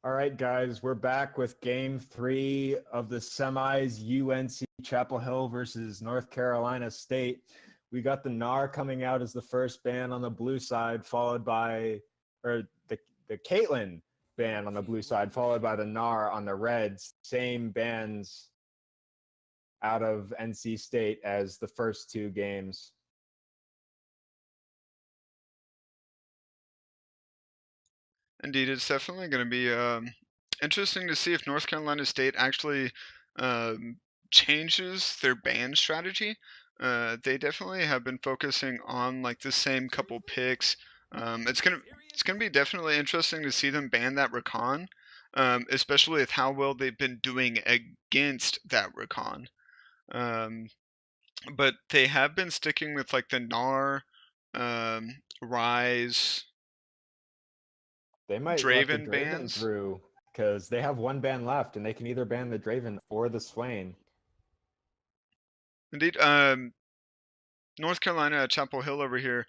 All right, guys, we're back with game 3 of the semis, UNC Chapel Hill versus North Carolina State. We got the NAR coming out as the first ban on the blue side, followed by, or the Caitlin ban on the blue side, followed by the NAR on the reds. Same bans out of NC State as the first 2 games. Indeed, it's definitely going to be interesting to see if North Carolina State actually changes their ban strategy. They definitely have been focusing on like the same couple picks. It's gonna be definitely interesting to see them ban that recon, especially with how well they've been doing against that recon. Um, but they have been sticking with like the NAR, Rise, They might let the Draven Draven bans. through because they have 1 ban left, and they can either ban the Draven or the Swain. Indeed. North Carolina, Chapel Hill over here,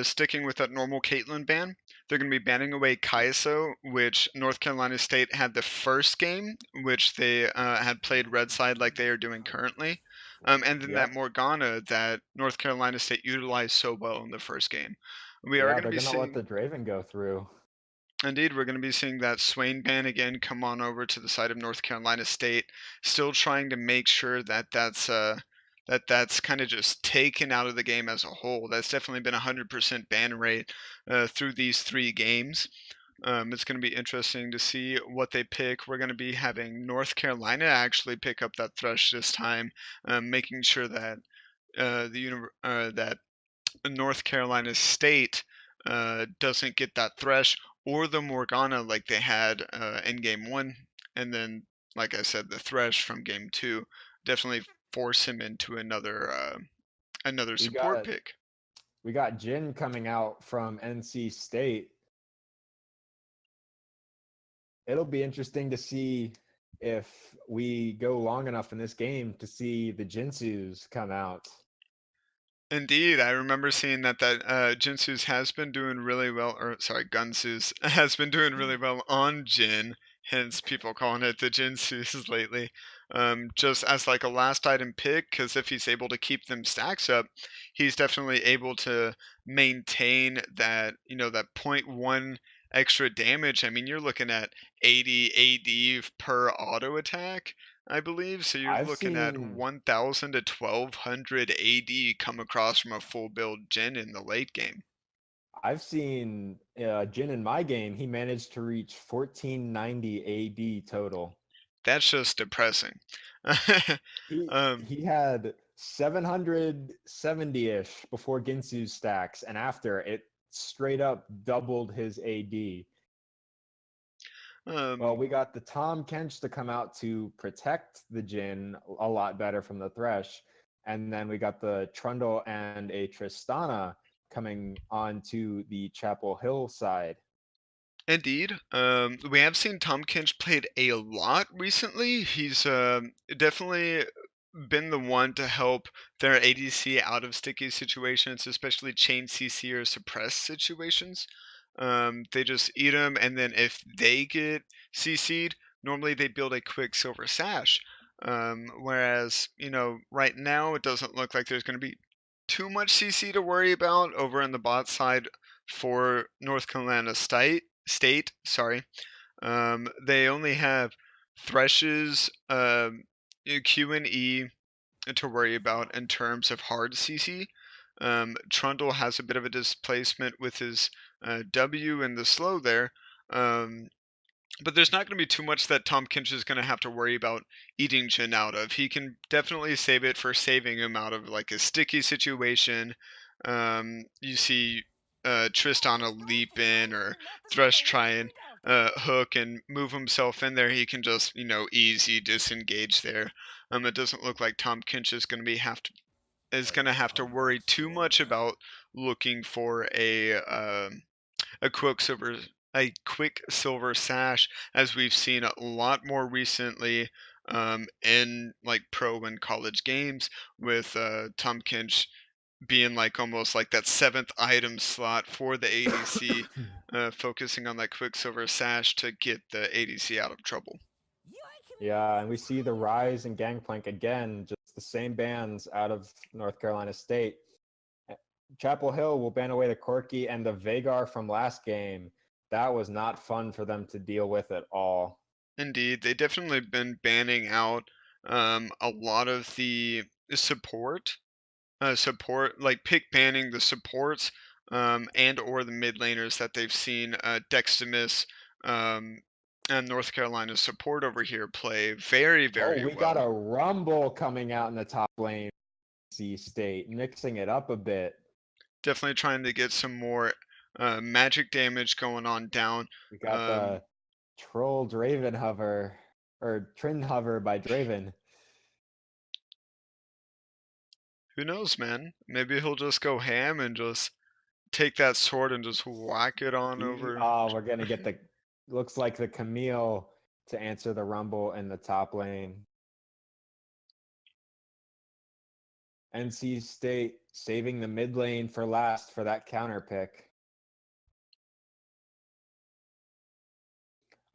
sticking with that normal Caitlyn ban. They're going to be banning away Kaiso, which North Carolina State had the first game, which they had played red side like they are doing currently. And then that Yep. Morgana that North Carolina State utilized so well in the first game. We are Yeah, going to they're be gonna let seeing, the Draven go through. indeed, we're going to be seeing that Swain ban again come on over to the side of North Carolina State. Still trying to make sure that that's kind of just taken out of the game as a whole. That's definitely been 100% ban rate through these 3 games. It's going to be interesting to see what they pick. We're going to be having North Carolina actually pick up that Thresh this time, making sure that that North Carolina State doesn't get that Thresh or the Morgana like they had in game 1, and then, like I said, the Thresh from game 2 definitely force him into another We support got pick. we got Jin coming out from NC State. It'll be interesting to see if we go long enough in this game to see the Jinsus come out. Indeed, I remember seeing that Jinsu's has been doing really well, or sorry, Gunsu's has been doing really well on Jin, hence people calling it the Jinsu's lately. Just as like a last item pick, because if he's able to keep them stacks up, he's definitely able to maintain that, that point 0.1 extra damage. I mean, you're looking at 80 AD per auto attack, I believe. So you're I've looking at seen 1,000 to 1,200 AD come across from a full build Jin in the late game. I've seen Jin in my game. He managed to reach 1490 AD total. That's just depressing. He um, he had 770-ish before Ginsu's stacks, and after it straight up doubled his AD. Well, um, we got the Tom Kench to come out to protect the Jin a lot better from the Thresh. And then we got the Trundle and a Tristana coming onto the Chapel Hill side. Indeed. We have seen Tom Kinch played a lot recently. He's definitely been the one to help their ADC out of sticky situations, especially chain CC or suppressed situations. They just eat them, and then if they get CC'd, normally they build a quick silver sash. Whereas, right now it doesn't look like there's going to be too much CC to worry about over on the bot side for North Carolina State. Sorry, they only have Thresh's Q and E to worry about in terms of hard CC. Trundle has a bit of a displacement with his W and the slow there. But there's not going to be too much that Tom Kinch is going to have to worry about eating Jin out of. He can definitely save it for saving him out of like a sticky situation. You see Tristana leap in or Thresh try and hook and move himself in there. He can just easy disengage there. It doesn't look like Tom Kinch is going to have to worry too much about looking for a quicksilver a quick silver sash, as we've seen a lot more recently in like pro and college games with Tom Kinch being like almost like that seventh item slot for the ADC, focusing on that Quicksilver Sash to get the ADC out of trouble. Yeah, and we see the rise in Gangplank again, just the same bans out of North Carolina State. Chapel Hill will ban away the Corki and the Vagar from last game. That was not fun for them to deal with at all. Indeed, they definitely been banning out a lot of the support, like pick banning the supports and or the mid laners that they've seen Dextimus um, and North Carolina's support over here play very, Oh, very we got well. a Rumble coming out in the top lane, C State, mixing it up a bit. Definitely trying to get some more magic damage going on down. We got Um, the Troll Draven Hover, or Trin Hover by Draven. who knows, man? Maybe he'll just go ham and just take that sword and just whack it on over. Oh, we're going to get the, looks like the Camille to answer the Rumble in the top lane. NC State saving the mid lane for last for that counter pick.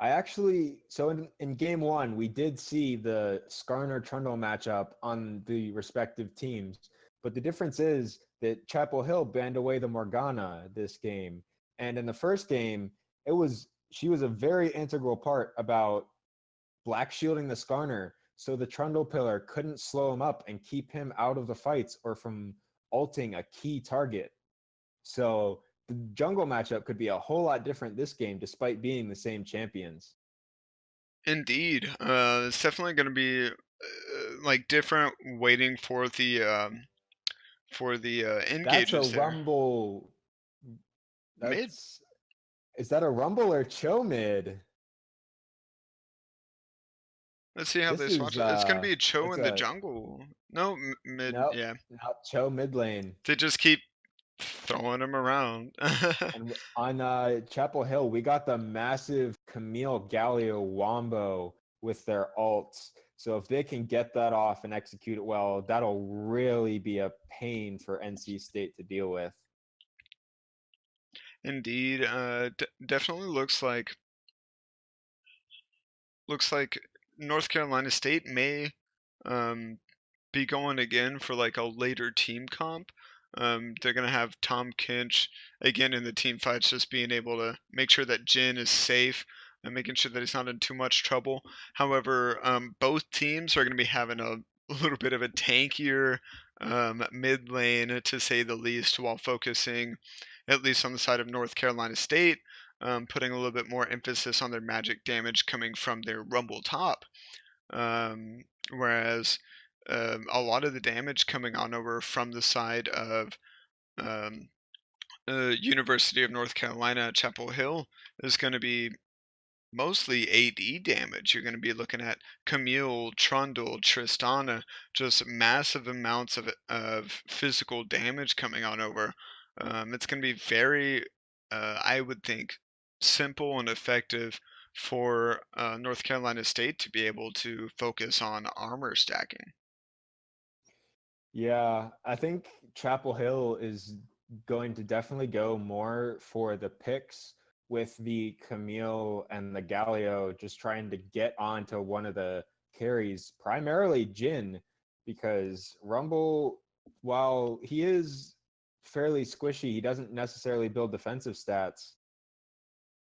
I actually, so in game one, we did see the Skarner Trundle matchup on the respective teams. But the difference is that Chapel Hill banned away the Morgana this game. And in the first game, she was a very integral part about black shielding the Skarner. So the Trundle pillar couldn't slow him up and keep him out of the fights or from ulting a key target. So the jungle matchup could be a whole lot different this game, despite being the same champions. Indeed, it's definitely going to be like different waiting for the That's a engages there. rumble. Mid. That's Is that a rumble or cho mid? Let's see how This they swatch is it. It's going to be a Cho it's in the a jungle. No, mid. nope, Yeah, not cho mid lane. they just keep throwing them around. And on Chapel Hill, we got the massive Camille Galio wombo with their ults. So if they can get that off and execute it well, that'll really be a pain for NC State to deal with. Indeed, definitely looks like North Carolina State may um, be going again for like a later team comp. They're gonna have Tom Kinch again in the team fights, just being able to make sure that Jin is safe and making sure that he's not in too much trouble. However, both teams are gonna be having a little bit of a tankier mid lane, to say the least, while focusing, at least on the side of North Carolina State, putting a little bit more emphasis on their magic damage coming from their Rumble top. Whereas a lot of the damage coming on over from the side of um, University of North Carolina, Chapel Hill, is going to be mostly AD damage. You're going to be looking at Camille, Trundle, Tristana, just massive amounts of physical damage coming on over. It's going to be very, I would think, simple and effective for North Carolina State to be able to focus on armor stacking. Yeah, I think Chapel Hill is going to definitely go more for the picks with the Camille and the Galio just trying to get onto one of the carries, primarily Jin, because Rumble, while he is fairly squishy, he doesn't necessarily build defensive stats,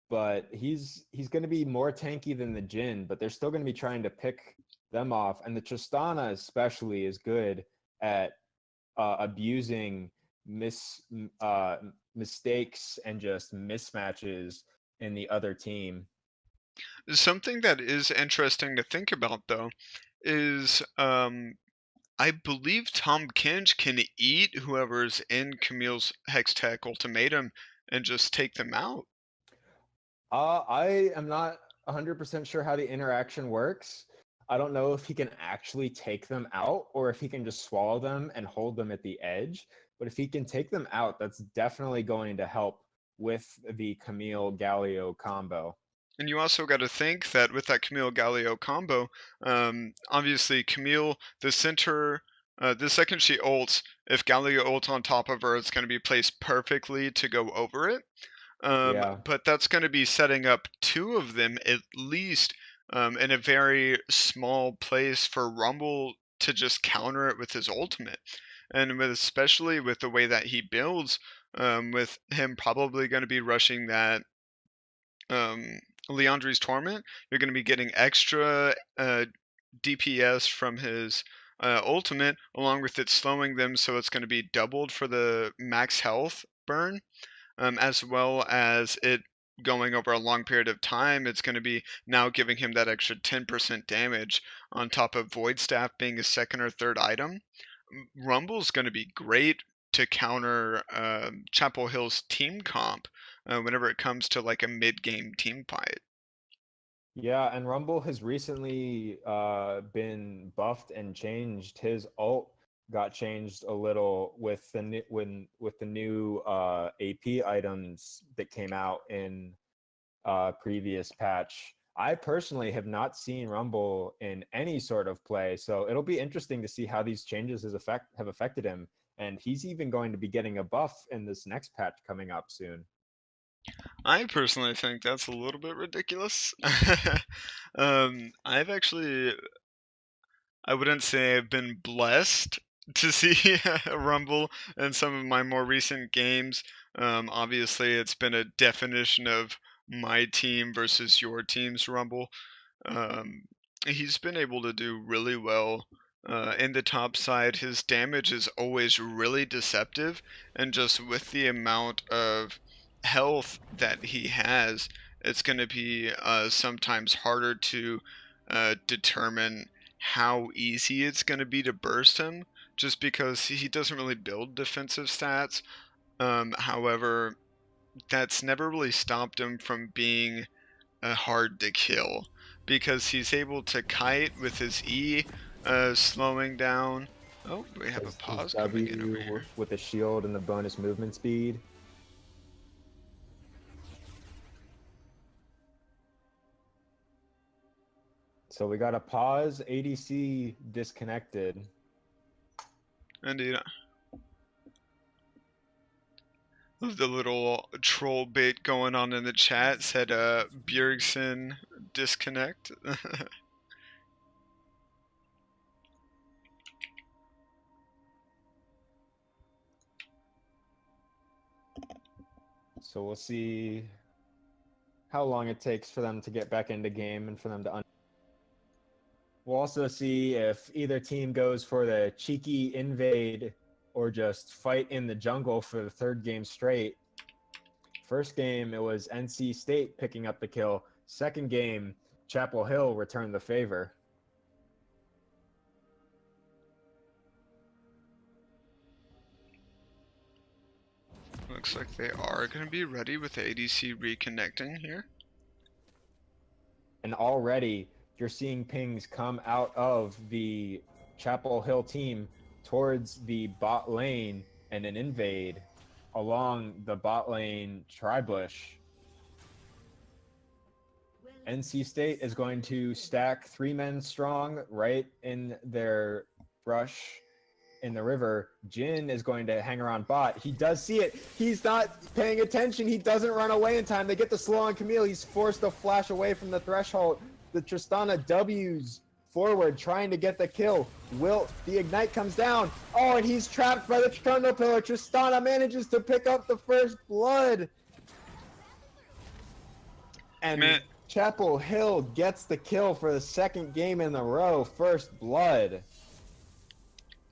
but he's going to be more tanky than the Jin, but they're still going to be trying to pick them off. And the Tristana especially is good at abusing mistakes and just mismatches in the other team. Something that is interesting to think about, though, is I believe Tom Kinch can eat whoever's in Camille's Hex Tech Ultimatum and just take them out. I am not 100% sure how the interaction works. I don't know if he can actually take them out or if he can just swallow them and hold them at the edge. But if he can take them out, that's definitely going to help with the Camille Galio combo. And you also got to think that with that Camille Galio combo, obviously Camille, the center The second she ults, if Gallia ults on top of her, it's going to be placed perfectly to go over it. Yeah. But that's going to be setting up two of them at least in a very small place for Rumble to just counter it with his ultimate. And especially with the way that he builds, with him probably going to be rushing that um, Leandri's Torment, you're going to be getting extra DPS from his ultimate, along with it slowing them, so it's going to be doubled for the max health burn, as well as it going over a long period of time. It's going to be now giving him that extra 10% damage on top of Void Staff being a second or third item. Rumble's going to be great to counter Chapel Hill's team comp whenever it comes to like a mid-game team fight. Yeah, and Rumble has recently been buffed and changed. His ult got changed a little with the new AP items that came out in previous patch. I personally have not seen Rumble in any sort of play, so it'll be interesting to see how these changes have affected him. And he's even going to be getting a buff in this next patch coming up soon. I personally think that's a little bit ridiculous. I've actually, I wouldn't say I've been blessed to see Rumble in some of my more recent games. Obviously, it's been a definition of my team versus your team's Rumble. Um, he's been able to do really well in the top side. His damage is always really deceptive, and just with the amount of health that he has, it's going to be sometimes harder to determine how easy it's going to be to burst him, just because he doesn't really build defensive stats. However, that's never really stopped him from being hard to kill, because he's able to kite with his E, slowing down. Oh, we have a His pause coming in over W here. with the shield and the bonus movement speed. So we got a pause, ADC disconnected. Indeed. Love the little troll bait going on in the chat. Said Bjergsen disconnect. So we'll see how long it takes for them to get back into game and for them to we'll also see if either team goes for the cheeky invade or just fight in the jungle for the third game straight. First game, it was NC State picking up the kill. Second game, Chapel Hill returned the favor. Looks like they are going to be ready with the ADC reconnecting here. And already you're seeing pings come out of the Chapel Hill team towards the bot lane and an invade along the bot lane tri-bush. NC State is going to stack 3 men strong right in their brush in the river. Jin is going to hang around bot. He does see it. He's not paying attention. He doesn't run away in time. They get the slow on Camille. He's forced to flash away from the threshold. The Tristana W's forward trying to get the kill. The ignite comes down. Oh, and he's trapped by the Trundle Pillar. Tristana manages to pick up the first blood. And Chapel Hill gets the kill for the second game in a row. First blood.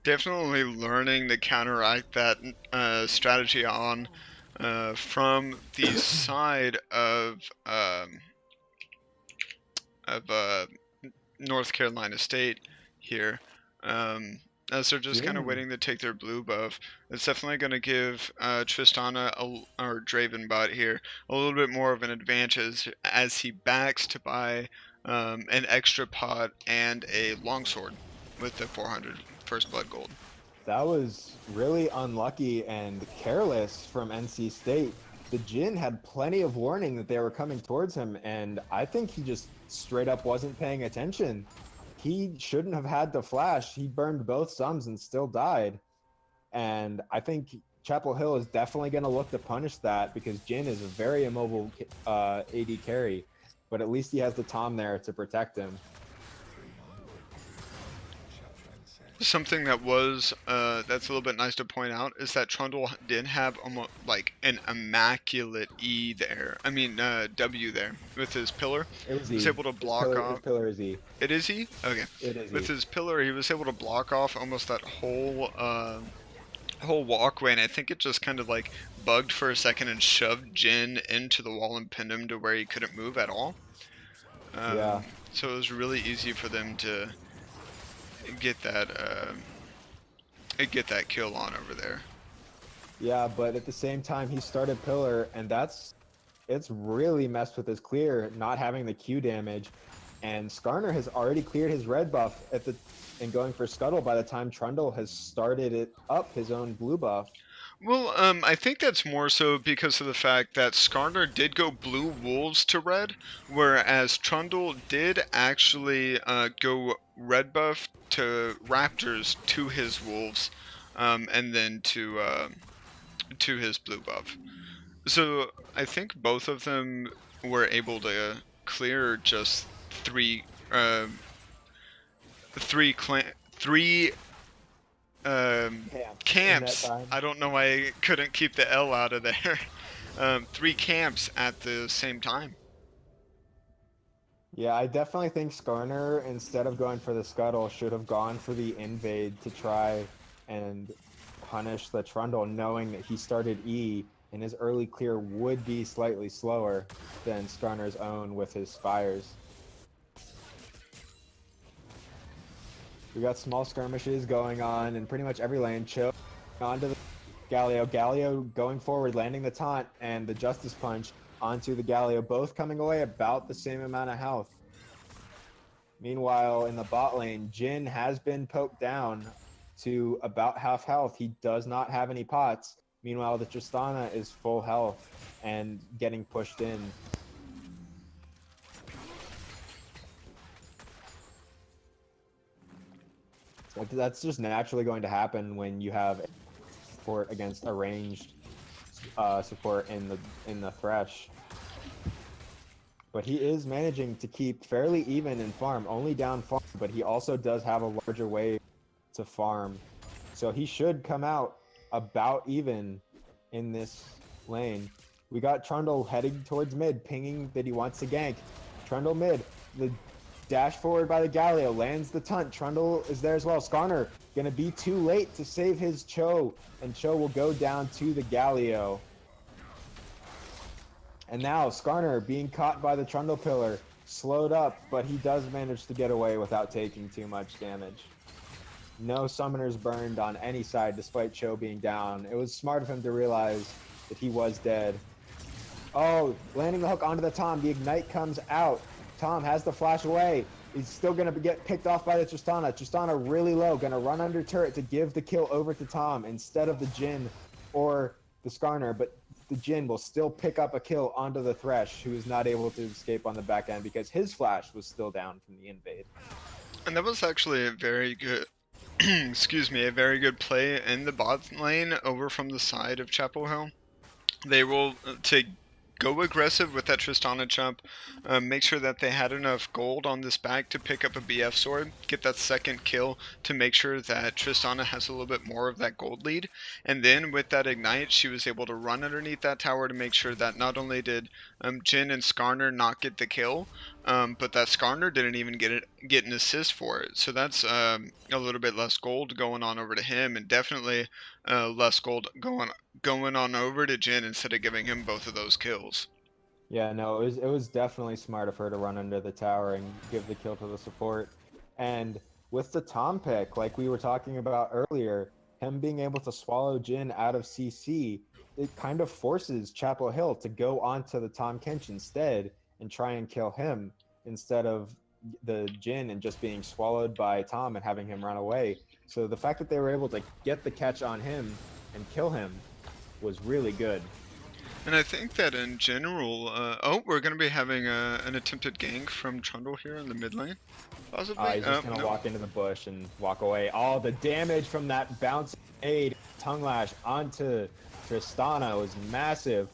Definitely learning to counteract that strategy on from the side of North Carolina State here, as they're just kind of waiting to take their blue buff. It's definitely going to give Tristana or Dravenbot here a little bit more of an advantage as he backs to buy an extra pot and a longsword with the 400 first blood gold. That was really unlucky and careless from NC State. The Jin had plenty of warning that they were coming towards him, and I think he just straight up wasn't paying attention. he shouldn't have had to flash. He burned both sums and still died. And I think Chapel Hill is definitely going to look to punish that because Jin is a very immobile AD carry, but at least he has the Tom there to protect him. Something that was that's a little bit nice to point out is that Trundle did have almost like an immaculate E there. I mean W there with his pillar. It was He was E. able to block off. His pillar is E. It is E? Okay. It is With E. his pillar, he was able to block off almost that whole walkway, and I think it just kind of like bugged for a second and shoved Jin into the wall and pinned him to where he couldn't move at all. Yeah. So it was really easy for them to get that kill on over there. Yeah, but at the same time, he started pillar, and it's really messed with his clear, not having the Q damage. And Skarner has already cleared his red buff and going for Scuttle by the time Trundle has started it up his own blue buff. Well, I think that's more so because of the fact that Skarner did go blue wolves to red, whereas Trundle did actually go red buff to raptors to his wolves, and then to his blue buff. So I think both of them were able to clear just three camps. I don't know why I couldn't keep the L out of there. 3 camps at the same time. Yeah, I definitely think Skarner, instead of going for the Scuttle, should have gone for the invade to try and punish the Trundle, knowing that he started E and his early clear would be slightly slower than Skarner's own with his Spires. We got small skirmishes going on in pretty much every lane. Chill onto the Galio. Galio going forward, landing the taunt and the Justice Punch onto the Galio, both coming away about the same amount of health. Meanwhile, in the bot lane, Jin has been poked down to about half health. He does not have any pots. Meanwhile, the Tristana is full health and getting pushed in. That's just naturally going to happen when you have support against a ranged support in the Thresh. But he is managing to keep fairly even in farm, only down farm, but he also does have a larger wave to farm. So he should come out about even in this lane. We got Trundle heading towards mid, pinging that he wants to gank. Trundle mid, the dash forward by the Galio, lands the taunt. Trundle is there as well. Skarner gonna be too late to save his Cho, and Cho will go down to the Galio. And now Skarner being caught by the Trundle pillar, slowed up, but he does manage to get away without taking too much damage. No summoners burned on any side despite Cho being down. It was smart of him to realize that he was dead. Oh, landing the hook onto the Tom. The Ignite comes out. Tom has the flash away. He's still going to get picked off by the Tristana. Tristana really low, going to run under turret to give the kill over to Tom instead of the Jin or the Skarner, but the Jin will still pick up a kill onto the Thresh, who is not able to escape on the back end because his flash was still down from the invade. And that was actually a very good, excuse me, a very good play in the bot lane over from the side of Chapel Hill. They will take go aggressive with that Tristana chump, make sure that they had enough gold on this bag to pick up a BF sword, get that second kill to make sure that Tristana has a little bit more of that gold lead, and then with that Ignite she was able to run underneath that tower to make sure that not only did Jin and Skarner not get the kill, but that Skarner didn't even get an assist for it. So that's a little bit less gold going on over to him, and definitely less gold going on over to Jin instead of giving him both of those kills. Yeah, no, it was definitely smart of her to run under the tower and give the kill to the support. And with the Tom pick, like we were talking about earlier, him being able to swallow Jin out of CC, it kind of forces Chapel Hill to go onto the Tom Kench instead and try and kill him instead of the Jin and just being swallowed by Tom and having him run away. So the fact that they were able to get the catch on him and kill him was really good. And I think that in general, oh, we're going to be having an attempted gank from Trundle here in the mid lane, possibly. He's just gonna No. walk into the bush and walk away. All the damage from that bouncing aid tongue lash onto Tristana was massive.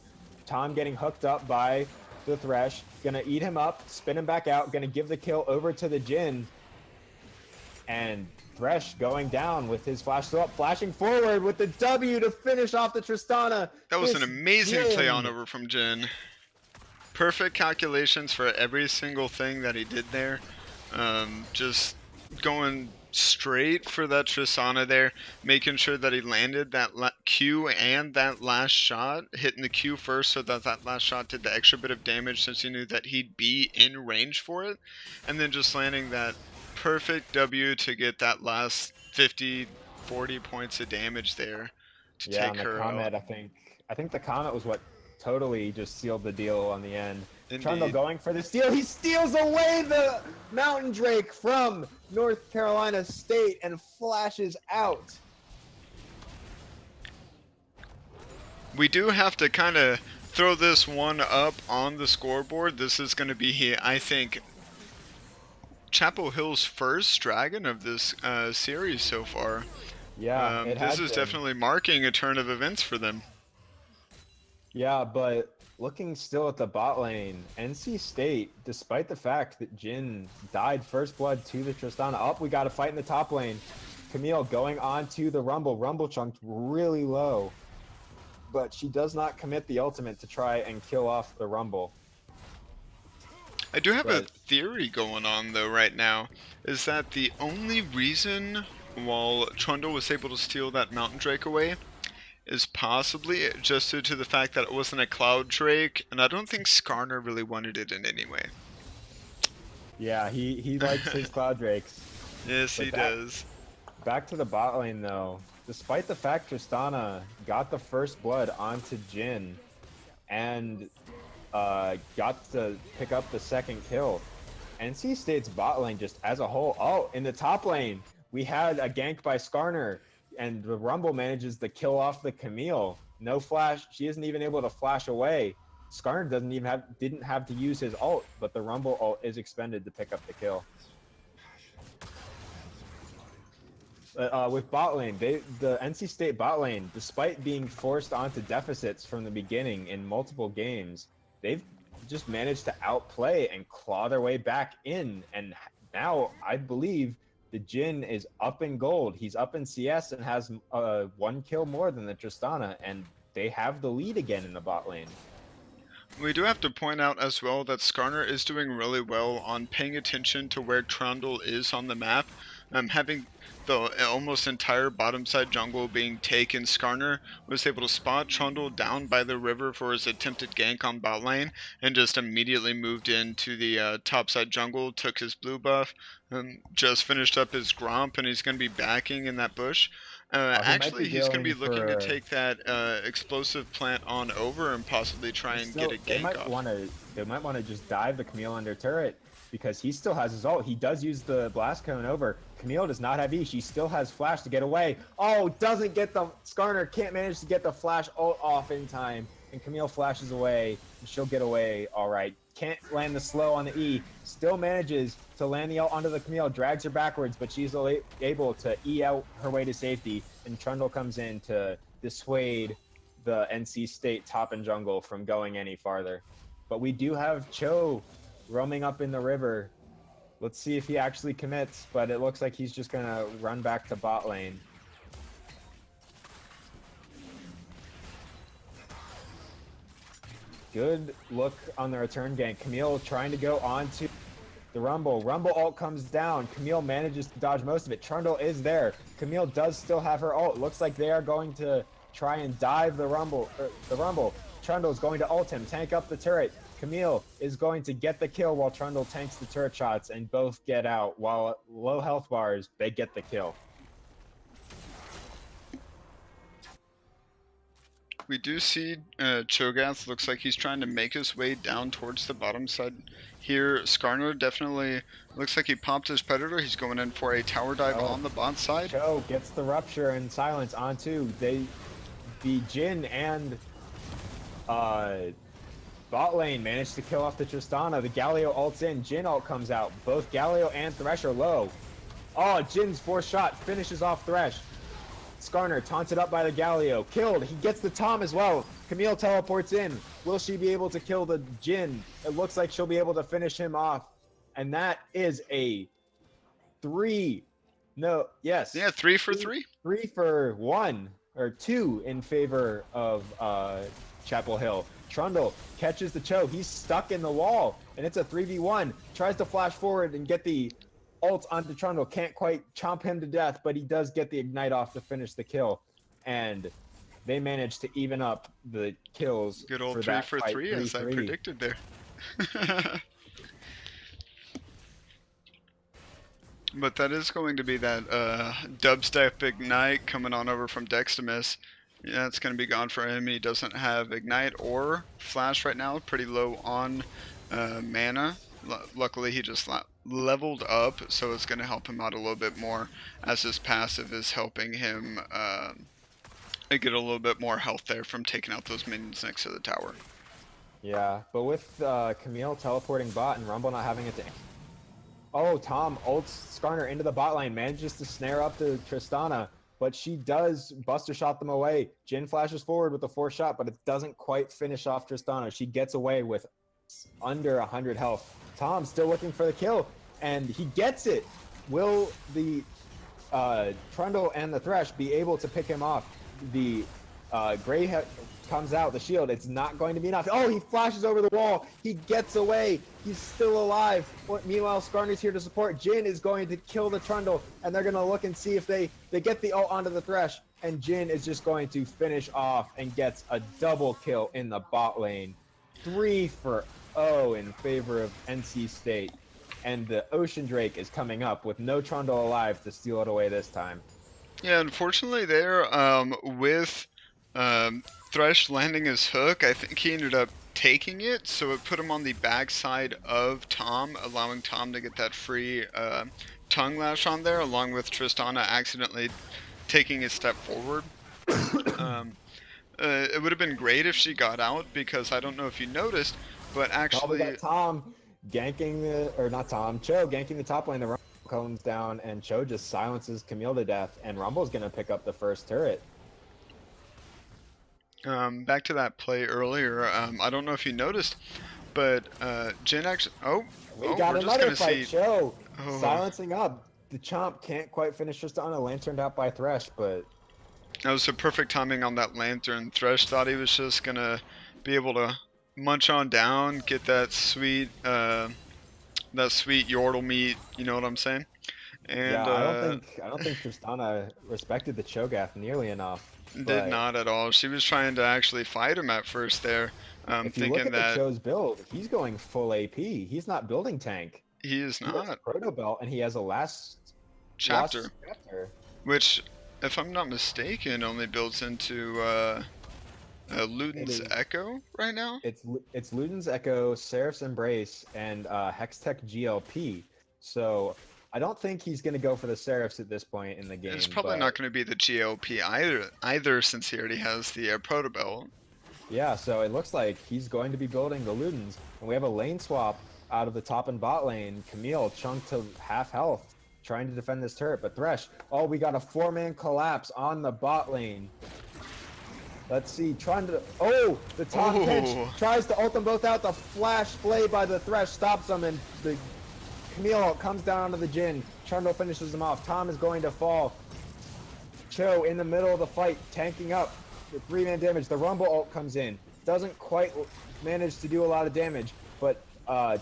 Tom getting hooked up by the Thresh, gonna eat him up, spin him back out, gonna give the kill over to the Jhin. And Thresh going down with his flash still up, flashing forward with the W to finish off the Tristana. That was This an amazing play on Jhin. over from Jhin. Perfect calculations for every single thing that he did there. Just going straight for that Tristana there, making sure that he landed that Q and that last shot, hitting the Q first so that that last shot did the extra bit of damage since he knew that he'd be in range for it, and then just landing that perfect W to get that last 50, 40 points of damage there to Yeah, take and the her Comet, out. I think the Comet was what totally just sealed the deal on the end. Trundle Indeed. going for the steal. He steals away the Mountain Drake from North Carolina State and flashes out. We do have to kind of throw this one up on the scoreboard. This is going to be, I think, Chapel Hill's first dragon of this series so far. Yeah, it this has is been. definitely marking a turn of events for them. Yeah, but looking still at the bot lane, NC State, despite the fact that Jhin died first blood to the Tristana, up, we got a fight in the top lane. Camille going on to the Rumble. Rumble chunked really low, but she does not commit the ultimate to try and kill off the Rumble. I do have a But theory going on though right now, is that the only reason while Trundle was able to steal that Mountain Drake away is possibly just due to the fact that it wasn't a Cloud Drake, and I don't think Skarner really wanted it in any way. yeah, he likes his Cloud Drakes. Yes, But he does. Back to the bot lane though. Despite the fact Tristana got the first blood onto Jhin and got to pick up the second kill, NC State's bot lane just as a whole. Oh, in the top lane, we had a gank by Skarner, and the Rumble manages to kill off the Camille. No flash. She isn't even able to flash away. Skarner didn't have to use his ult, but the Rumble ult is expended to pick up the kill. With bot lane, the NC State bot lane, despite being forced onto deficits from the beginning in multiple games, they've just managed to outplay and claw their way back in. And now I believe the Jhin is up in gold. He's up in CS and has one kill more than the Tristana, and they have the lead again in the bot lane. We do have to point out as well that Skarner is doing really well on paying attention to where Trundle is on the map. Having the almost entire bottom side jungle being taken, Skarner was able to spot Trundle down by the river for his attempted gank on bot lane and just immediately moved into the top side jungle, took his blue buff, just finished up his Gromp, and he's going to be backing in that bush. Actually, he's going to be looking to take that explosive plant on over and possibly try and get a gank off. They might want to just dive the Camille under turret because he still has his ult. He does use the blast cone over. Camille does not have E. She still has flash to get away. Oh, doesn't get the Skarner can't manage to get the flash ult off in time, and Camille flashes away. And she'll get away. All right. Can't land the slow on the E. Still manages to land the ult onto the Camille, drags her backwards, but she's able to E out her way to safety, and Trundle comes in to dissuade the NC State top and jungle from going any farther. But we do have Cho roaming up in the river. Let's see if he actually commits, but it looks like he's just gonna run back to bot lane. Good look on the return gank. Camille trying to go on to the Rumble. Rumble ult comes down. Camille manages to dodge most of it. Trundle is there. Camille does still have her ult. Looks like they are going to try and dive the Rumble. Trundle is going to ult him, tank up the turret. Camille is going to get the kill while Trundle tanks the turret shots, and both get out. While at low health bars, they get the kill. We do see Cho'Gath looks like he's trying to make his way down towards the bottom side here. Skarner definitely looks like he popped his Predator. He's going in for a tower dive on the bot side. Cho gets the rupture and silence onto the Jhin and Bot lane managed to kill off the Tristana. The Galio ults in. Jhin ult comes out. Both Galio and Thresh are low. Oh, Jin's fourth shot finishes off Thresh. Skarner taunted up by the Galio. Killed. He gets the Tom as well. Camille teleports in. Will she be able to kill the Jhin? It looks like she'll be able to finish him off. And that is a 3. No, yes. Yeah, 3 for 3. 3 for 1 or 2 in favor of Chapel Hill. Trundle catches the Cho. He's stuck in the wall, and it's a 3v1. Tries to flash forward and get the ult onto Trundle. Can't quite chomp him to death, but he does get the ignite off to finish the kill. And they manage to even up the kills. Good old for 3 that for fight, 3, as I predicted there. But that is going to be that dubstep ignite coming on over from Dextimus. Yeah, it's going to be gone for him. He doesn't have ignite or flash right now. Pretty low on mana. Luckily, he just leveled up, so it's going to help him out a little bit more, as his passive is helping him get a little bit more health there from taking out those minions next to the tower. Yeah, but with Camille teleporting bot and Rumble not having it to... Oh, Tom ults Skarner into the bot lane, manages to snare up the Tristana, but she does Buster Shot them away. Jhin flashes forward with the 4th shot, but it doesn't quite finish off Tristana. She gets away with under 100 health. Tom still looking for the kill, and he gets it. Will the Trundle and the Thresh be able to pick him off? The Gray comes out, the shield. It's not going to be enough. Oh, he flashes over the wall. He gets away. He's still alive. Meanwhile, Skarner's here to support. Jhin is going to kill the Trundle, and they're going to look and see if they get the ult onto the Thresh, and Jhin is just going to finish off and gets a double kill in the bot lane. 3 for 0 in favor of NC State. And the Ocean Drake is coming up with no Trundle alive to steal it away this time. Yeah, unfortunately there, with Thresh landing his hook, I think he ended up taking it, so it put him on the backside of Tom, allowing Tom to get that free tongue lash on there, along with Tristana accidentally taking a step forward. It would have been great if she got out, because I don't know if you noticed, but actually... we got Tom ganking the... Or not Tom, Cho ganking the top lane. The Rumble comes down, and Cho just silences Camille to death, and Rumble's going to pick up the first turret. Back to that play earlier, I don't know if you noticed, but Jhin actually... We got another fight, Cho silencing up. The Chomp can't quite finish Tristana, lanterned out by Thresh, but... That was the perfect timing on that lantern. Thresh thought he was just going to be able to munch on down, get that sweet Yordle meat, you know what I'm saying? And yeah, I don't think Tristana respected the Cho'Gath nearly enough. Did not at all. She was trying to actually fight him at first there. If you look at the Cho's build, he's going full AP. He's not building tank. He is not. He has Proto Belt, and he has a last chapter. Which, if I'm not mistaken, only builds into Luden's Echo right now. It's Luden's Echo, Seraph's Embrace, and Hextech GLP. So I don't think he's going to go for the Seraphs at this point in the game. It's probably not going to be the GLP either, since he already has the Proto Belt. Yeah, so it looks like he's going to be building the Ludens. And we have a lane swap out of the top and bot lane. Camille chunked to half health, trying to defend this turret. But Thresh, oh, we got a 4-man collapse on the bot lane. Let's see, trying to... Oh, the top pitch tries to ult them both out. The flash play by the Thresh stops them, and the Camille comes down onto the Jhin. Trundle finishes him off. Tom is going to fall. Cho in the middle of the fight, tanking up with 3-man damage. The Rumble ult comes in. Doesn't quite manage to do a lot of damage, but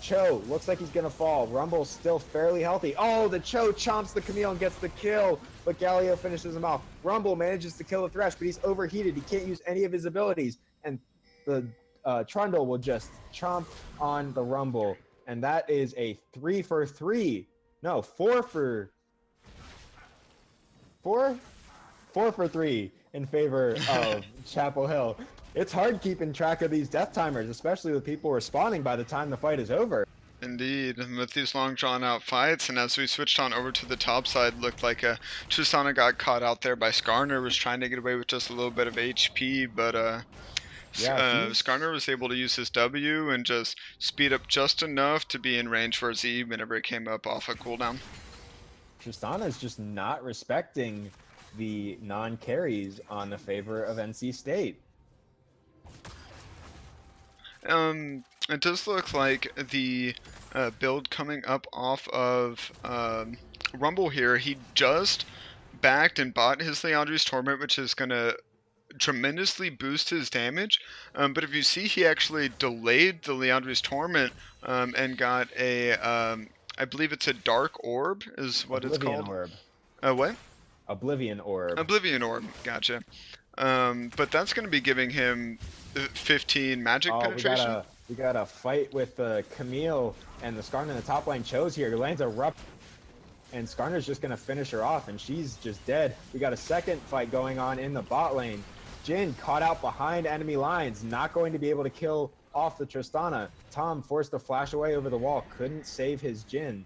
Cho looks like he's going to fall. Rumble's still fairly healthy. Oh, the Cho chomps the Camille and gets the kill, but Galio finishes him off. Rumble manages to kill the Thresh, but he's overheated. He can't use any of his abilities, and the Trundle will just chomp on the Rumble. And that is a 3 for 3. No, 4 for 3 in favor of Chapel Hill. It's hard keeping track of these death timers, especially with people respawning by the time the fight is over. Indeed, and with these long drawn out fights, and as we switched on over to the top side, looked like Tristana got caught out there by Skarner, was trying to get away with just a little bit of HP, but Yeah, Skarner was able to use his W and just speed up just enough to be in range for Z whenever it came up off a cooldown. Tristana is just not respecting the non-carries on the favor of NC State. It does look like the build coming up off of Rumble here, he just backed and bought his Leandri's Torment, which is going to tremendously boost his damage. But if you see, he actually delayed the Leandri's Torment and got a, I believe it's a Dark Orb is what it's called. Orb. What? Oblivion Orb. Oblivion Orb, gotcha. But that's going to be giving him 15 magic penetration. We got a fight with Camille and the Skarner in the top lane. Cho's here. He lands a rup, and Skarner's just going to finish her off, and she's just dead. We got a second fight going on in the bot lane. Jhin caught out behind enemy lines, not going to be able to kill off the Tristana. Tom forced a flash away over the wall, couldn't save his Jhin.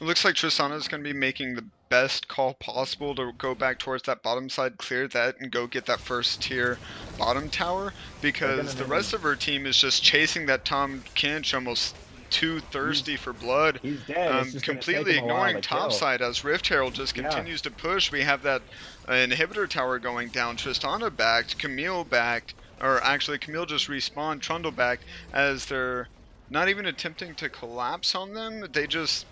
It looks like Tristana is going to be making the best call possible to go back towards that bottom side, clear that, and go get that first tier bottom tower, because the rest of her team is just chasing that Tom Kinch, almost too thirsty for blood. He's dead. Completely ignoring top side as Rift Herald just continues to push. We have that inhibitor tower going down. Tristana backed, Camille backed, or actually Camille just respawned, Trundle backed, as they're not even attempting to collapse on them. They just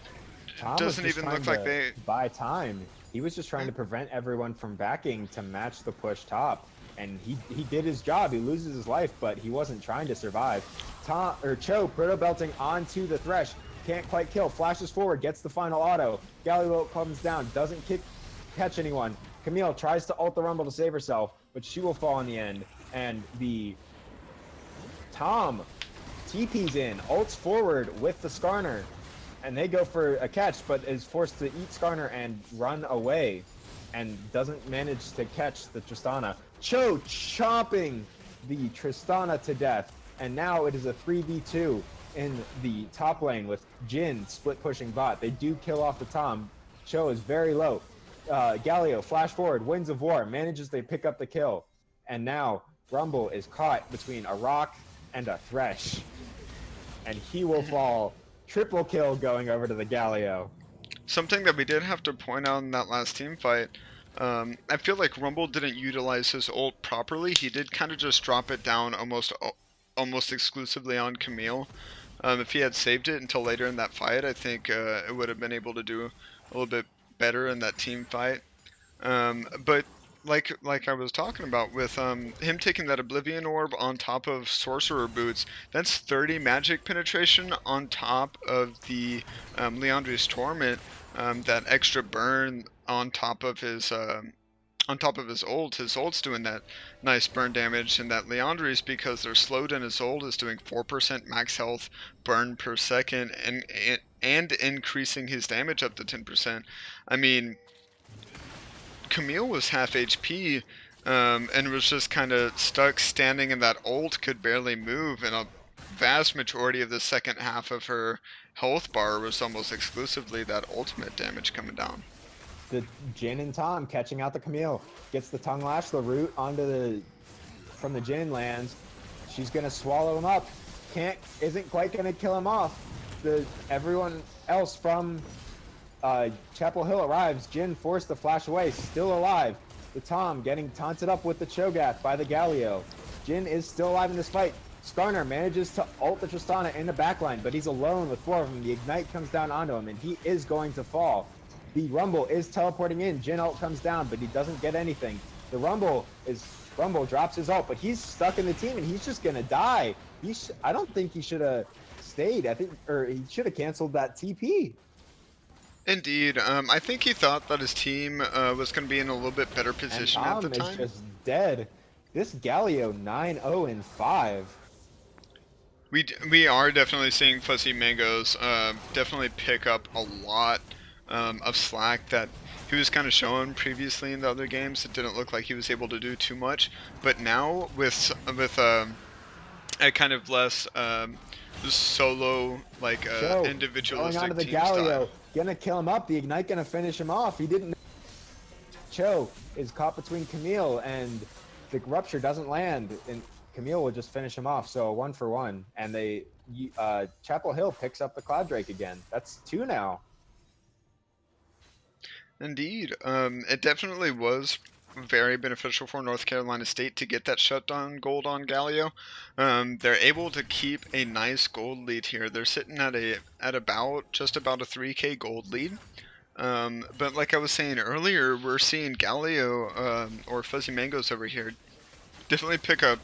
doesn't even look like they buy time. He was just trying to prevent everyone from backing to match the push top, and he did his job. He loses his life, but he wasn't trying to survive. Cho proto belting onto the Thresh, can't quite kill. Flashes forward, gets the final auto. Galileo comes down, doesn't catch anyone. Camille tries to ult the Rumble to save herself, but she will fall in the end. And the Tom TP's in, ults forward with the Skarner, and they go for a catch, but is forced to eat Skarner and run away, and doesn't manage to catch the Tristana. Cho chomping the Tristana to death, and now it is a 3v2 in the top lane with Jhin split pushing bot. They do kill off the Tom. Cho is very low. Galio, flash forward, Winds of War, manages to pick up the kill, and now Rumble is caught between a rock and a Thresh, and he will fall. Triple kill going over to the Galio. Something that we did have to point out in that last team fight, I feel like Rumble didn't utilize his ult properly. He did kind of just drop it down almost exclusively on Camille. If he had saved it until later in that fight, I think it would have been able to do a little bit better in that team fight. But like I was talking about with him taking that Oblivion Orb on top of Sorcerer Boots, that's 30 magic penetration on top of the Leandri's Torment, that extra burn on top of his ult. His ult's doing that nice burn damage, and that Leandri's, because they're slowed in his ult, is doing 4% max health burn per second and increasing his damage up to 10%. I mean, Camille was half HP and was just kind of stuck standing in that ult, could barely move, and a vast majority of the second half of her health bar was almost exclusively that ultimate damage coming down. The Jhin and Tom catching out the Camille, gets the tongue lash, the root onto from the Jhin lands. She's gonna swallow him up. Isn't quite gonna kill him off. Everyone else from Chapel Hill arrives. Jhin forced to flash away, still alive. The Tom getting taunted up with the Cho'Gath by the Galio. Jhin is still alive in this fight. Skarner manages to ult the Tristana in the backline, but he's alone with 4 of them. The Ignite comes down onto him, and he is going to fall. The Rumble is teleporting in. Jhin ult comes down, but he doesn't get anything. The Rumble drops his ult, but he's stuck in the team, and he's just gonna die. I don't think he should have stayed. Or he should have canceled that TP. Indeed. I think he thought that his team was going to be in a little bit better position at the time. Tom is just dead. This Galio 9-0-5. We are definitely seeing Fuzzy Mangoes definitely pick up a lot of slack that he was kind of showing previously in the other games. It didn't look like he was able to do too much, but now with a kind of less solo, like individualistic going on to the team Galio, style. Gonna kill him up. The Ignite gonna finish him off. He didn't. Cho is caught between Camille and the rupture doesn't land, and Camille will just finish him off. So a 1-for-1, and Chapel Hill picks up the Cloud Drake again. That's 2 now. Indeed. It definitely was very beneficial for North Carolina State to get that shutdown gold on Galio. They're able to keep a nice gold lead here. They're sitting at just about a 3K gold lead. But like I was saying earlier, we're seeing Galio or Fuzzy Mangoes over here definitely pick up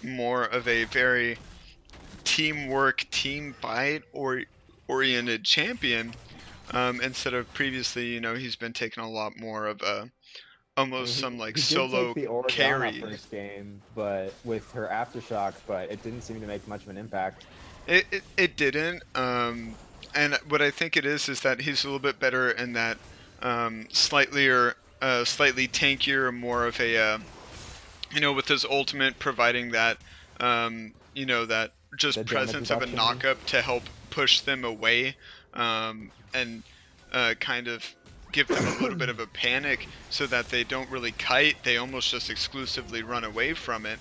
more of a very teamwork, team fight oriented champion. Instead of previously, you know, he's been taking a lot more of a almost some like solo carry. First game, but with her aftershock, but it didn't seem to make much of an impact. It didn't. And what I think it is that he's a little bit better in that slightly tankier, more of a you know, with his ultimate providing that you know, that just The presence of a knock-up to help push them away. And kind of give them a little bit of a panic so that they don't really kite. They almost just exclusively run away from it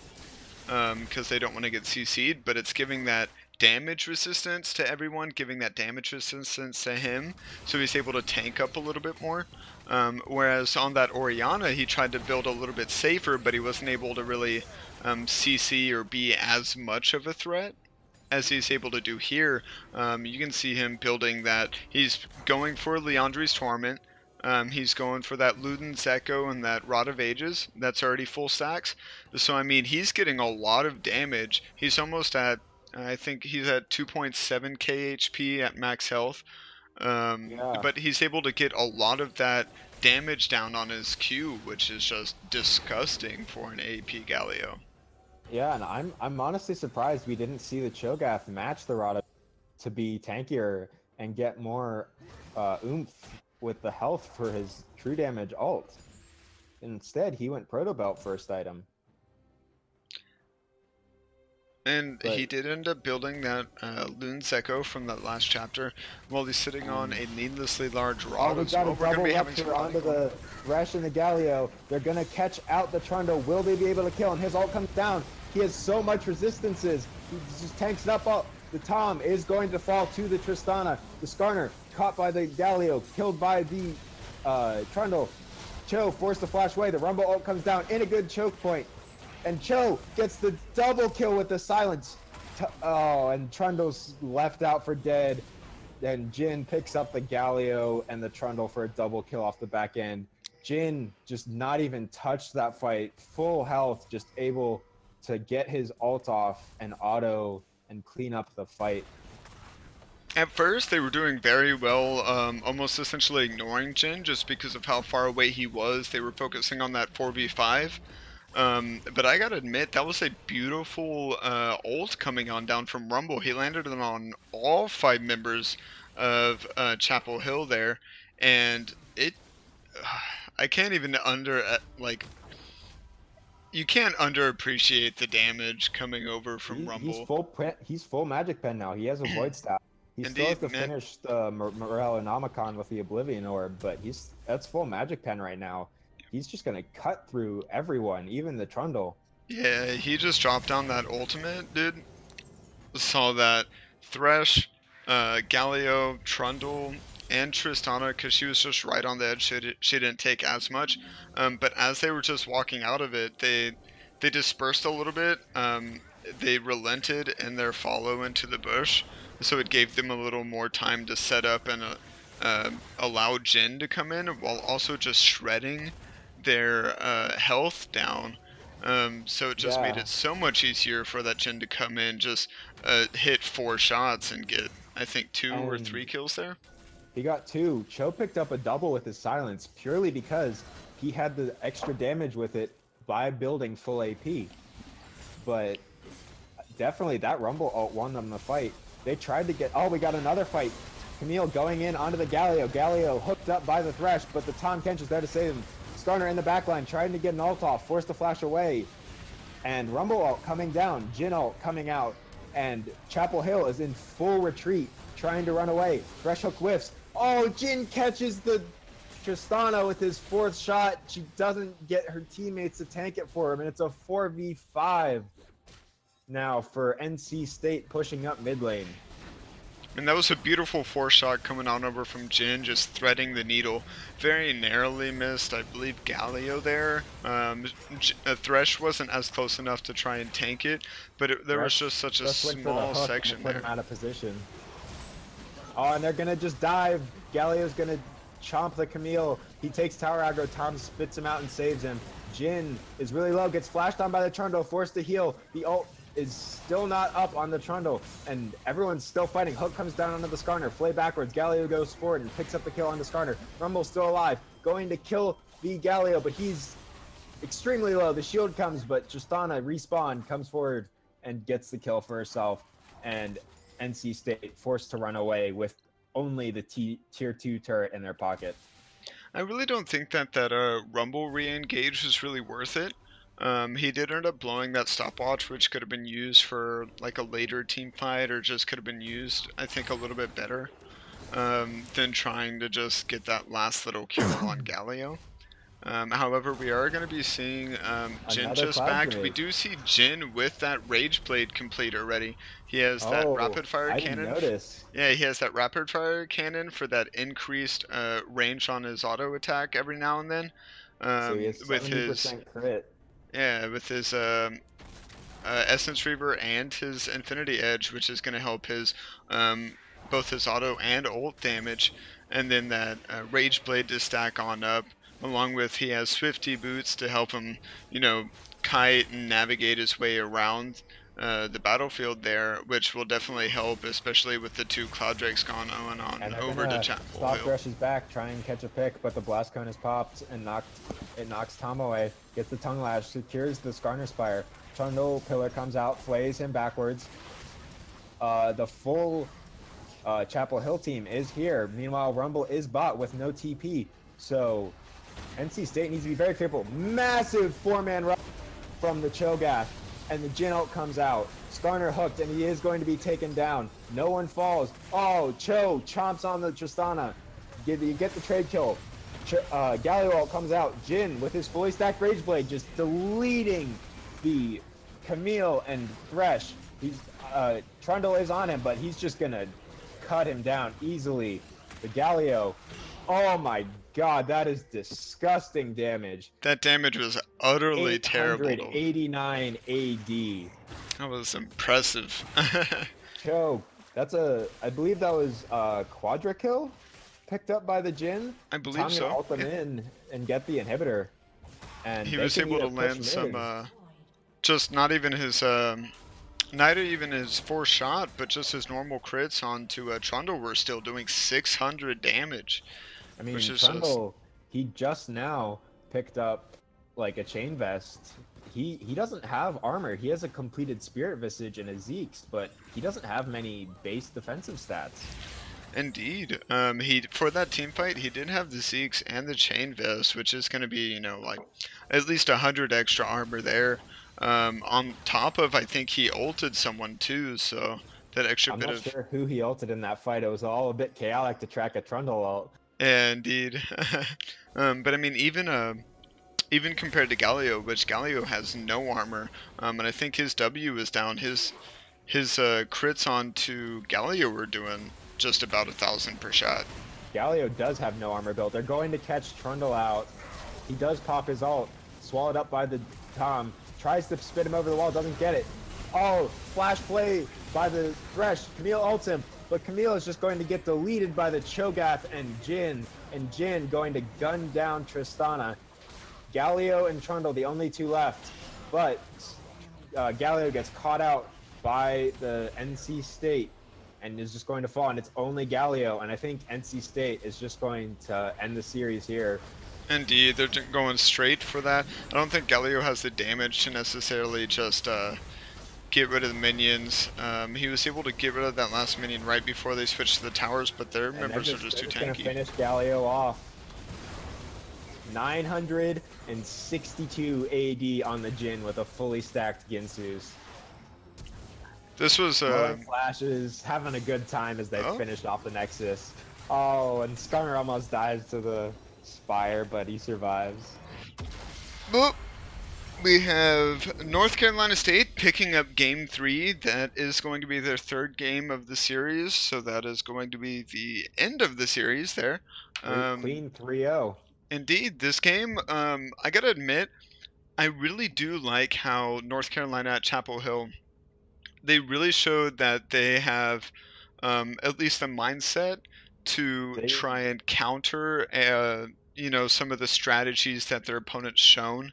because they don't want to get CC'd, but it's giving that damage resistance to everyone, giving that damage resistance to him, so he's able to tank up a little bit more. Whereas on that Orianna, he tried to build a little bit safer, but he wasn't able to really CC or be as much of a threat as he's able to do here. You can see him building that. He's going for Leandri's Torment. He's going for that Luden's Echo and that Rod of Ages. That's already full stacks. So, I mean, he's getting a lot of damage. He's almost at, I think he's at 2.7k HP at max health. But he's able to get a lot of that damage down on his Q, which is just disgusting for an AP Galio. Yeah, and I'm honestly surprised we didn't see the Cho'Gath match the Rada to be tankier and get more oomph with the health for his true damage ult. Instead, he went Proto Belt first item. And he did end up building that Luden's Echo from that last chapter while he's sitting on a needlessly large rod. We got a double rupture onto the Thresh and the Galio. They're going to catch out the Trundle. Will they be able to kill him? His ult comes down. He has so much resistances. He just tanks it up. The Tom is going to fall to the Tristana. The Skarner caught by the Galio, killed by the Trundle. Cho forced to flash away. The Rumble ult comes down in a good choke point. And Cho gets the double kill with the silence. And Trundle's left out for dead. Then Jin picks up the Galio and the Trundle for a double kill off the back end. Jin just not even touched that fight. Full health, just able to get his ult off and auto and clean up the fight. At first, they were doing very well, almost essentially ignoring Jin just because of how far away he was. They were focusing on that 4v5. But I gotta admit, that was a beautiful ult coming on down from Rumble. He landed it on all 5 members of Chapel Hill there, and it... I can't even you can't underappreciate the damage coming over from Rumble. He's full Magic Pen now. He has a Void Staff. He still has to finish the Morellonomicon with the Oblivion Orb, but that's full Magic Pen right now. He's just gonna cut through everyone, even the Trundle. Yeah, he just dropped down that ultimate, dude. Saw that Thresh, Galio, Trundle, and Tristana, because she was just right on the edge. She didn't take as much. But as they were just walking out of it, they dispersed a little bit. They relented in their follow into the bush, so it gave them a little more time to set up and allow Jin to come in, while also just shredding their health down. So it just made it so much easier for that Jin to come in, just hit 4 shots and get, I think, 2 or 3 kills there. He got 2. Cho picked up a double with his silence purely because he had the extra damage with it by building full AP. But definitely that Rumble ult won them the fight. They tried to get... Oh, we got another fight. Camille going in onto the Galio. Galio hooked up by the Thresh, but the Tahm Kench is there to save him. Skarner in the backline trying to get an ult off, forced to flash away. And Rumble ult coming down, Jin ult coming out, and Chapel Hill is in full retreat, trying to run away. Thresh hook whiffs. Oh, Jin catches the Tristana with his 4th shot. She doesn't get her teammates to tank it for him, and it's a 4v5 now for NC State pushing up mid lane. And that was a beautiful 4-shot coming on over from Jin, just threading the needle. Very narrowly missed, I believe, Galio there. Thresh wasn't as close enough to try and tank it, but there was just such a small section there. Put him out of position. Oh, and they're going to just dive. Galio's going to chomp the Camille. He takes tower aggro. Tom spits him out and saves him. Jin is really low, gets flashed on by the Trundle, forced to heal. The ult is still not up on the Trundle, and everyone's still fighting. Hook comes down onto the Skarner, Flay backwards. Galio goes forward and picks up the kill on the Skarner. Rumble's still alive, going to kill the Galio, but he's extremely low. The shield comes, but Tristana respawn, comes forward and gets the kill for herself, and NC State forced to run away with only the tier 2 turret in their pocket. I really don't think that Rumble re-engage was really worth it. He did end up blowing that stopwatch, which could have been used for like a later team fight, or just could have been used, I think, a little bit better than trying to just get that last little kill on Galio. However, we are going to be seeing Jin just back. We do see Jin with that Rage Blade complete already. He has that rapid fire cannon. I didn't notice. Yeah, he has that rapid fire cannon for that increased range on his auto attack every now and then. So he has 70% with his crit. Yeah, with his Essence Reaver and his Infinity Edge, which is going to help his both his auto and ult damage, and then that Rage Blade to stack on up, along with he has Swifty Boots to help him, you know, kite and navigate his way around the battlefield there, which will definitely help, especially with the 2 Cloud Drakes gone on over to Chapel Stop Hill. rushes back, try and catch a pick, but the Blast Cone is popped and knocks Tom away. Gets the Tongue Lash, secures the Skarner Spire. Trundle Pillar comes out, flays him backwards. The full Chapel Hill team is here. Meanwhile, Rumble is bot with no TP. So NC State needs to be very careful. Massive 4-man rush from the Cho'Gath. And the Jin ult comes out. Skarner hooked, and he is going to be taken down. No one falls. Oh, Cho chomps on the Tristana. You get the trade kill. Galio ult comes out. Jin with his fully stacked Rage Blade just deleting the Camille and Thresh. Trundle is on him, but he's just gonna cut him down easily. The Galio. Oh my god, that is disgusting damage. That damage was utterly terrible. 889 AD. That was impressive. Choke. I believe that was a Quadra kill picked up by the Jin. I believe so. Ult them in and get the inhibitor. And he was able to land some, just not even his 4th shot, but just his normal crits onto Trundle were still doing 600 damage. I mean, Trundle, he just now picked up like a chain vest. He doesn't have armor. He has a completed Spirit Visage and a Zeke's, but he doesn't have many base defensive stats. Indeed. For that team fight, he did have the Zeke's and the chain vest, which is going to be, you know, like at least 100 extra armor there. On top of, I think he ulted someone too, so that extra bit of... I'm not sure who he ulted in that fight. It was all a bit chaotic to track a Trundle ult. Yeah, indeed. But I mean, even compared to Galio, which Galio has no armor, and I think his W is down. His crits onto Galio were doing just about 1,000 per shot. Galio does have no armor built. They're going to catch Trundle out. He does pop his ult, swallowed up by the Tom. Tries to spit him over the wall, doesn't get it. Oh, flash play by the Thresh. Camille ults him, but Camille is just going to get deleted by the Cho'Gath and Jin going to gun down Tristana. Galio and Trundle, the only 2 left, but Galio gets caught out by the NC State and is just going to fall, and it's only Galio, and I think NC State is just going to end the series here. Indeed, they're going straight for that. I don't think Galio has the damage to necessarily just get rid of the minions. He was able to get rid of that last minion right before they switched to the towers, but their members are just too tanky. They're just gonna finish Galio off. 962 AD on the Jin with a fully stacked Ginsu's. This was flashes, having a good time as they finished off the Nexus. Oh, and Skarner almost dies to the Spire, but he survives. Well, we have North Carolina State picking up game 3. That is going to be their third game of the series, so that is going to be the end of the series there. Clean 3-0. Indeed, this game, I gotta admit, I really do like how North Carolina at Chapel Hill, they really showed that they have at least the mindset to They try and counter, some of the strategies that their opponents shown.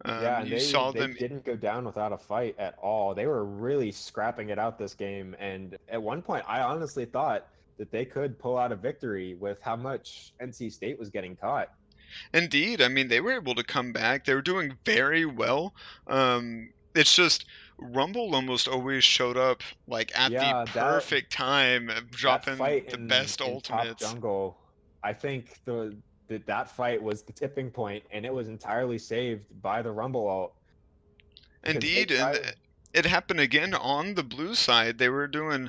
Yeah, and You they saw they them. didn't go down without a fight at all. They were really scrapping it out this game, and at one point, I honestly thought that they could pull out a victory with how much NC State was getting caught. Indeed, I mean, they were able to come back. They were doing very well. It's just Rumble almost always showed up like at the Yeah, perfect time, that dropping fight the in best top ultimates. jungle, I think that fight was the tipping point, and it was entirely saved by the Rumble ult because they Indeed, and tried. it happened again on the blue side. They were doing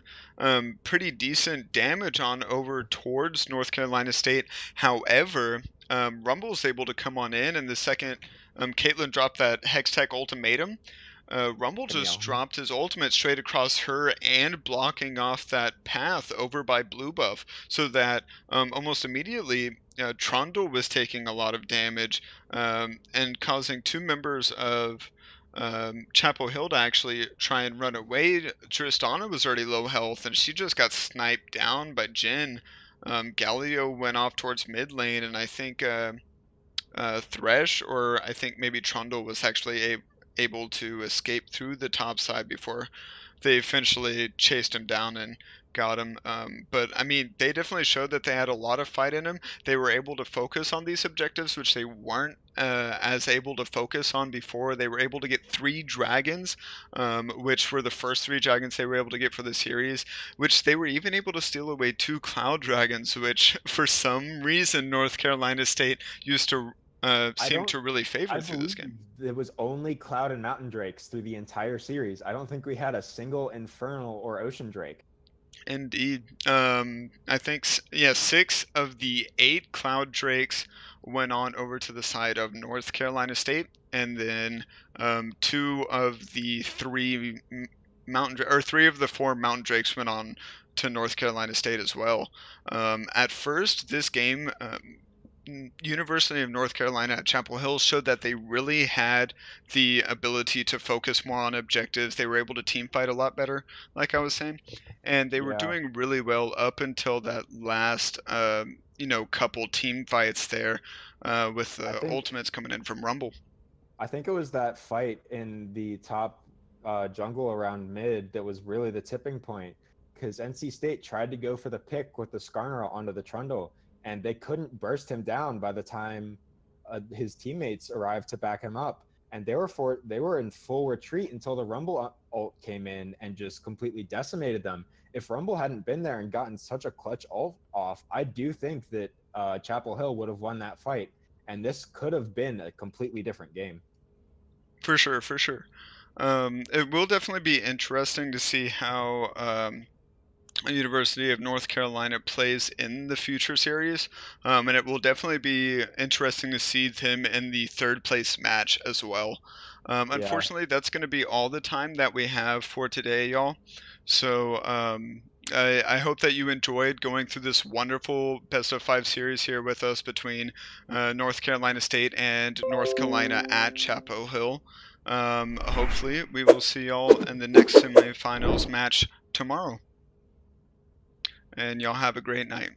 pretty decent damage on over towards North Carolina State. However, Rumble's able to come on in, and the second Caitlyn dropped that Hextech ultimatum, Rumble just Yeah, dropped his ultimate straight across her and blocking off that path over by Blue Buff, so that almost immediately Trundle was taking a lot of damage and causing two members of Chapel Hill to actually try and run away. Tristana was already low health, and she just got sniped down by Jin. Galio went off towards mid lane, and I think Thresh, or I think maybe Trundle was actually able to escape through the top side before they eventually chased him down and got him. But I mean, they definitely showed that they had a lot of fight in them. They were able to focus on these objectives, which they weren't as able to focus on before. They were able to get 3 dragons, which were the first 3 dragons they were able to get for the series, which they were even able to steal away 2 cloud dragons, which for some reason North Carolina State used to I seem don't. to really I favor through this believe game. it was only Cloud and Mountain Drakes through the entire series. I don't think we had a single Infernal or Ocean Drake. Indeed. I think, yeah, 6 of the 8 Cloud Drakes went on over to the side of North Carolina State, and then 3 of the 4 Mountain Drakes went on to North Carolina State as well. At first, this game, University of North Carolina at Chapel Hill showed that they really had the ability to focus more on objectives. They were able to team fight a lot better, like I was saying, and they were Yeah, doing really well up until that last, couple team fights there, with I the think ultimates coming in from Rumble. I think it was that fight in the top jungle around mid that was really the tipping point, because NC State tried to go for the pick with the Skarner onto the Trundle, and they couldn't burst him down by the time his teammates arrived to back him up, and they were in full retreat until the Rumble ult came in and just completely decimated them. If Rumble hadn't been there and gotten such a clutch ult off, I do think that Chapel Hill would have won that fight, and this could have been a completely different game. For sure, for sure. It will definitely be interesting to see how University of North Carolina plays in the future series, and it will definitely be interesting to see them in the third place match as well. Yeah, Unfortunately, that's going to be all the time that we have for today, y'all. So I hope that you enjoyed going through this wonderful best of 5 series here with us between North Carolina State and North Carolina at Chapel Hill. Hopefully, we will see y'all in the next semifinals match tomorrow. And y'all have a great night.